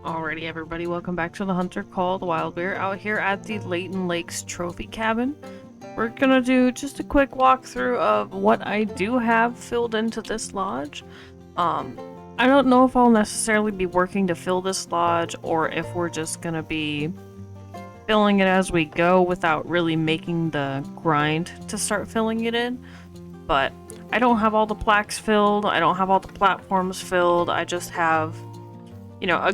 Alrighty, everybody, welcome back to the Hunter Called Wild. We're out here at the Layton Trophy Cabin. We're gonna do just a quick walkthrough of what I do have filled into this lodge. I don't know if I'll necessarily be working to fill this lodge or if we're just gonna be filling it as we go without really making the grind to start filling it in. But I don't have all the plaques filled, I don't have all the platforms filled, I just have, you know,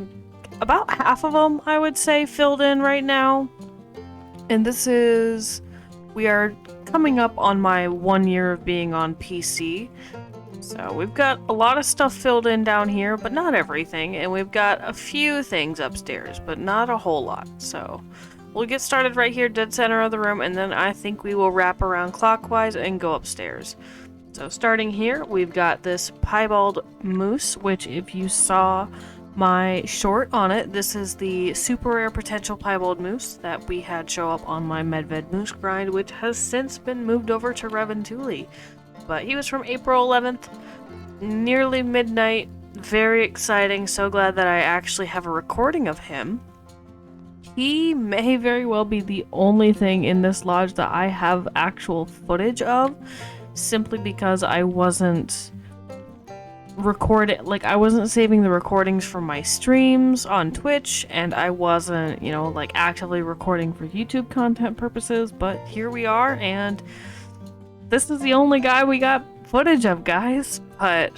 about half of them, I would say, filled in right now. And we are coming up on my 1 year of being on PC. So we've got a lot of stuff filled in down here, but not everything. And we've got a few things upstairs, but not a whole lot. So we'll get started right here, dead center of the room, and then I think we will wrap around clockwise and go upstairs. So starting here, we've got this piebald moose, which if you saw my short on it, this is the super rare potential piebald moose that we had show up on my Medved moose grind, which has since been moved over to Reventuli. But he was from April 11th, nearly midnight, very exciting, so glad that I actually have a recording of him. He may very well be the only thing in this lodge that I have actual footage of, simply because I wasn't I wasn't saving the recordings from my streams on Twitch, and I wasn't, actively recording for YouTube content purposes, but here we are, and this is the only guy we got footage of, guys, but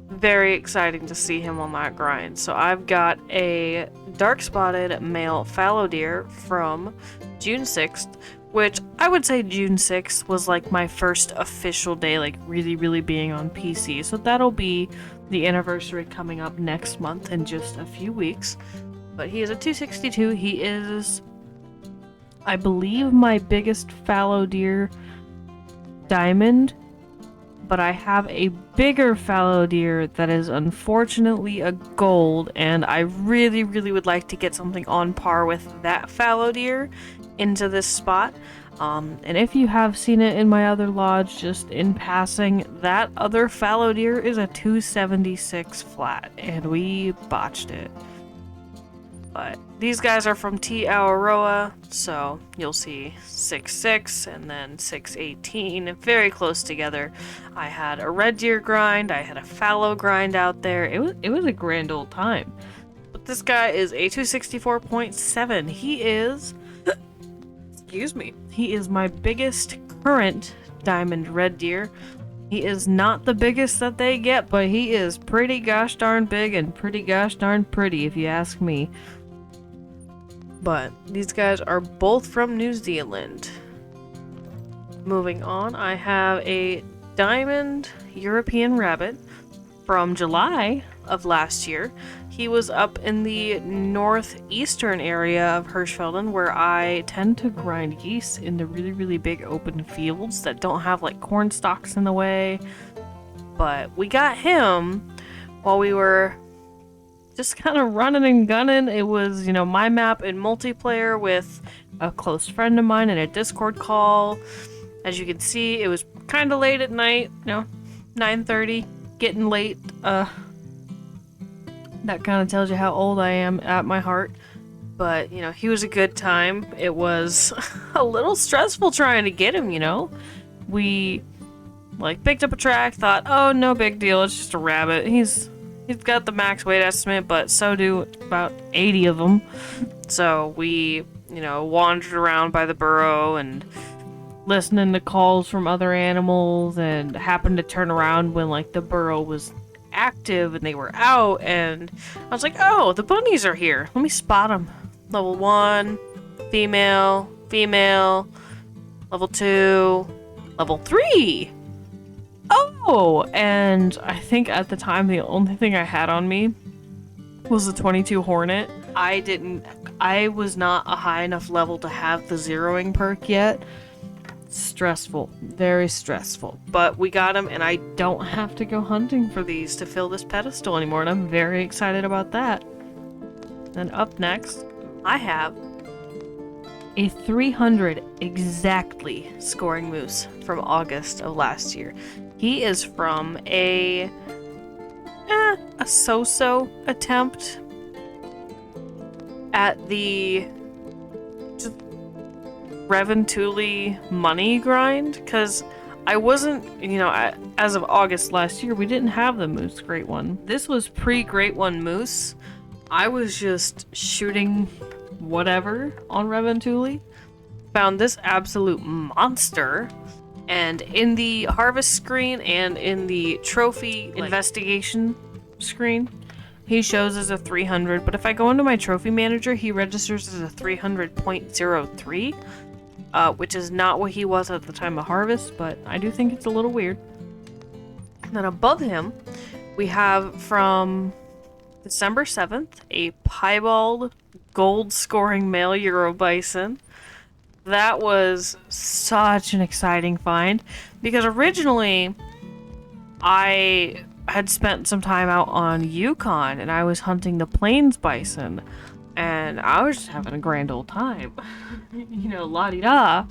very exciting to see him on that grind. So I've got a dark spotted male fallow deer from June 6th, which I would say June 6th was like my first official day, like really being on PC. So that'll be the anniversary coming up next month in just a few weeks. But he is a 262. He is, I believe, my biggest fallow deer diamond. But I have a bigger fallow deer that is unfortunately a gold, and I really would like to get something on par with that fallow deer into this spot. And if you have seen it in my other lodge, just in passing, that other fallow deer is a 276 flat, and we botched it. But these guys are from T. Aotearoa, so you'll see 6'6" and then 6'18", very close together. I had a red deer grind, I had a fallow grind out there. It was a grand old time. But this guy is a 264.7. He is, excuse me, he is my biggest current diamond red deer. He is not the biggest that they get, but he is pretty gosh darn big and pretty gosh darn pretty, if you ask me. But these guys are both from New Zealand. Moving on, I have a diamond European rabbit from July of last year. He was up in the northeastern area of Hirschfelden, where I tend to grind geese in the really big open fields that don't have like corn stalks in the way. But we got him while we were just kind of running and gunning. It was, my map in multiplayer with a close friend of mine in a Discord call. As you can see, it was kind of late at night, 9:30, getting late. That kind of tells you how old I am at my heart. But, he was a good time. It was a little stressful trying to get him, We, picked up a track, thought, oh, no big deal, it's just a rabbit. He's got the max weight estimate, but so do about 80 of them. So we, wandered around by the burrow and listening to calls from other animals, and happened to turn around when, the burrow was active and they were out, and I was like, oh, the bunnies are here. Let me spot them. Level 1, female, level 2, level 3. Oh, and I think at the time the only thing I had on me was the 22 Hornet. I was not a high enough level to have the zeroing perk yet. Stressful, very stressful. But we got him, and I don't have to go hunting for these to fill this pedestal anymore, and I'm very excited about that. And up next, I have a 300 exactly scoring moose from August of last year. He is from a a so-so attempt at the just Reventuli money grind, because I wasn't, you know, as of August last year, we didn't have the Moose Great One. This was pre-Great One Moose. I was just shooting whatever on Reventuli. Found this absolute monster. And in the harvest screen and in the trophy investigation screen, he shows as a 300. But if I go into my trophy manager, he registers as a 300.03. Which is not what he was at the time of harvest, but I do think it's a little weird. And then above him, we have from December 7th, a piebald gold scoring male Euro Bison. That was such an exciting find, because originally I had spent some time out on Yukon and I was hunting the plains bison. And I was just having a grand old time. You know, la-di-da.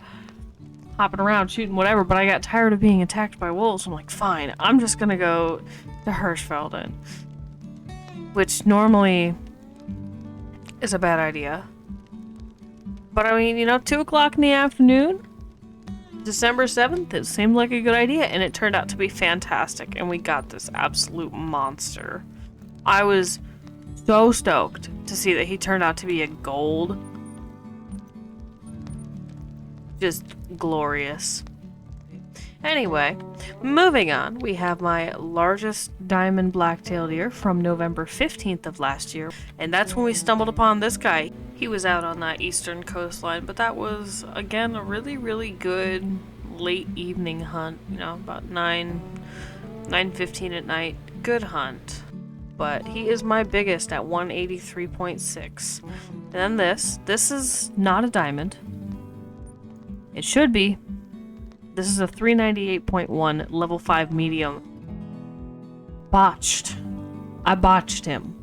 Hopping around, shooting whatever. But I got tired of being attacked by wolves. I'm like, fine, I'm just gonna go to Hirschfelden. Which normally is a bad idea. But I mean, you know, 2 o'clock in the afternoon, December 7th, it seemed like a good idea. And it turned out to be fantastic. And we got this absolute monster. I was so stoked to see that he turned out to be a gold. Just glorious. Anyway, moving on, we have my largest diamond black-tailed deer from November 15th of last year, and that's when we stumbled upon this guy. He was out on that eastern coastline, but that was, again, a really, really good late evening hunt, you know, about 9:15 at night. Good hunt. But he is my biggest at 183.6. And then this is not a diamond. It should be. This is a 398.1 level 5 medium. Botched. I botched him.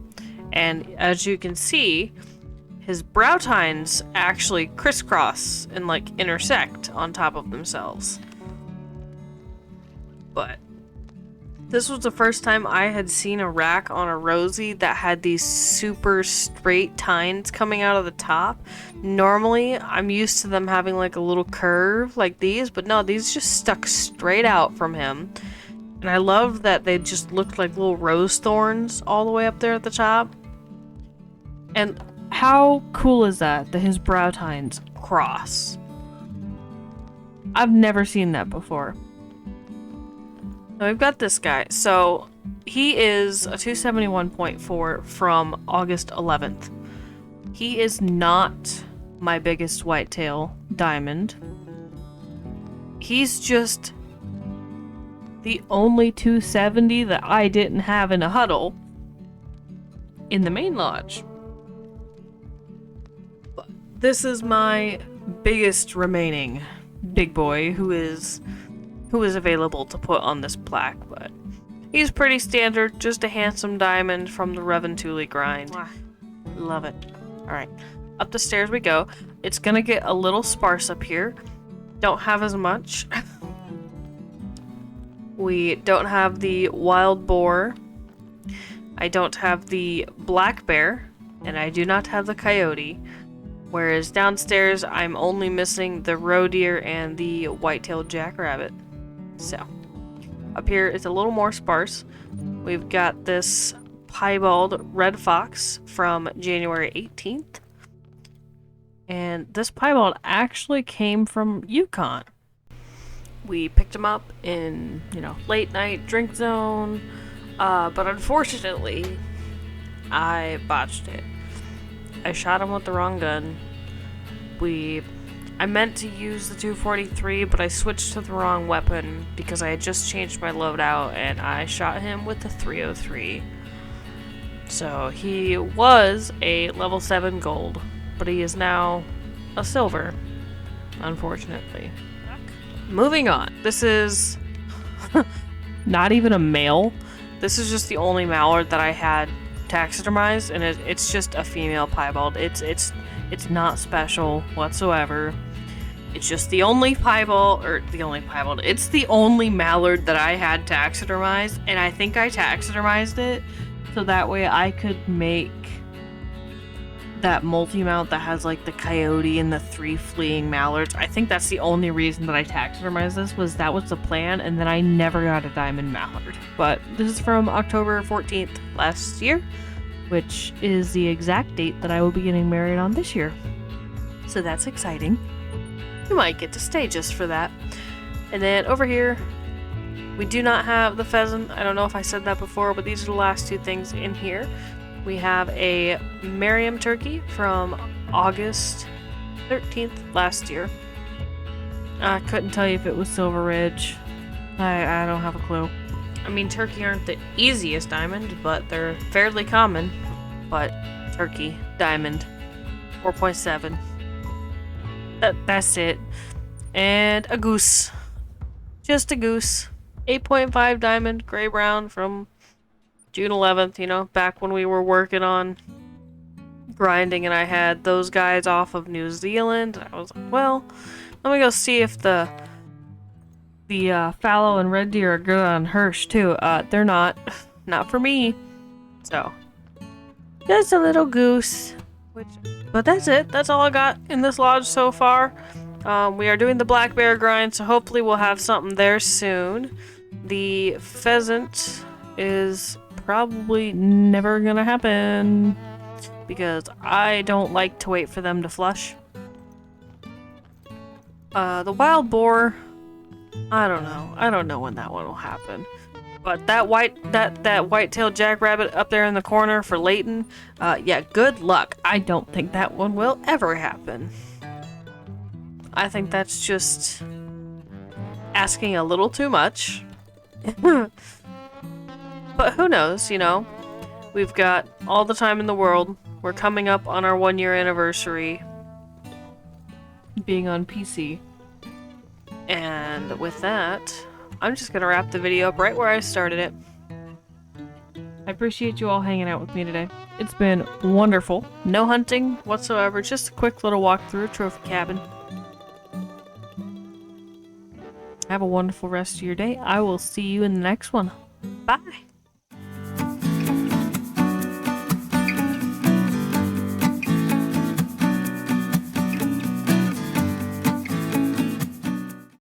And as you can see, his brow tines actually crisscross and like intersect on top of themselves. But this was the first time I had seen a rack on a Rosie that had these super straight tines coming out of the top. Normally, I'm used to them having like a little curve like these, but no, these just stuck straight out from him. And I love that they just looked like little rose thorns all the way up there at the top. And how cool is that his brow tines cross? I've never seen that before. Now we've got this guy. So he is a 271.4 from August 11th. He is not my biggest whitetail diamond. He's just the only 270 that I didn't have in a huddle in the main lodge. But this is my biggest remaining big boy who is available to put on this plaque, but he's pretty standard, just a handsome diamond from the Reventuli grind. Love it. Alright, up the stairs we go. It's gonna get a little sparse up here. Don't have as much. We don't have the wild boar. I don't have the black bear, and I do not have the coyote. Whereas downstairs, I'm only missing the roe deer and the white-tailed jackrabbit. So, up here it's a little more sparse. We've got this piebald red fox from January 18th. And this piebald actually came from Yukon. We picked him up in, you know, late night drink zone. But unfortunately, I botched it. I shot him with the wrong gun. I meant to use the 243, but I switched to the wrong weapon because I had just changed my loadout, and I shot him with the 303. So he was a level 7 gold, but he is now a silver, unfortunately. Moving on. This is not even a male. This is just the only mallard that I had taxidermized, and it's just a female piebald. It's not special whatsoever. It's just the only piebald, it's the only mallard that I had taxidermized, and I think I taxidermized it so that way I could make that multi-mount that has like the coyote and the 3 fleeing mallards. I think that's the only reason that I taxidermized this, was that was the plan, and then I never got a diamond mallard. But this is from October 14th last year, which is the exact date that I will be getting married on this year. So that's exciting. You might get to stay just for that. And then over here, we do not have the pheasant. I don't know if I said that before, but these are the last 2 things in here. We have a Merriam turkey from August 13th last year. I couldn't tell you if it was Silver Ridge. I don't have a clue. I mean, turkey aren't the easiest diamond, but they're fairly common. But turkey, diamond, 4.7. That's it. And a goose. Just a goose. 8.5 diamond, gray brown from June 11th, you know, back when we were working on grinding and I had those guys off of New Zealand. I was like, well, let me go see if the fallow and red deer are good on Hirsch too. They're not. Not for me. So, just a little goose. But that's it. That's all I got in this lodge so far. We are doing the black bear grind, so hopefully we'll have something there soon. The pheasant is probably never gonna happen because I don't like to wait for them to flush. The wild boar, I don't know when that one will happen. But that white-tailed jackrabbit up there in the corner for Layton, yeah, good luck. I don't think that one will ever happen. I think that's just asking a little too much. But who knows, you know? We've got all the time in the world. We're coming up on our 1-year anniversary being on PC. And with that, I'm just gonna wrap the video up right where I started it. I appreciate you all hanging out with me today. It's been wonderful. No hunting whatsoever, just a quick little walk through a trophy cabin. Have a wonderful rest of your day. I will see you in the next one. Bye!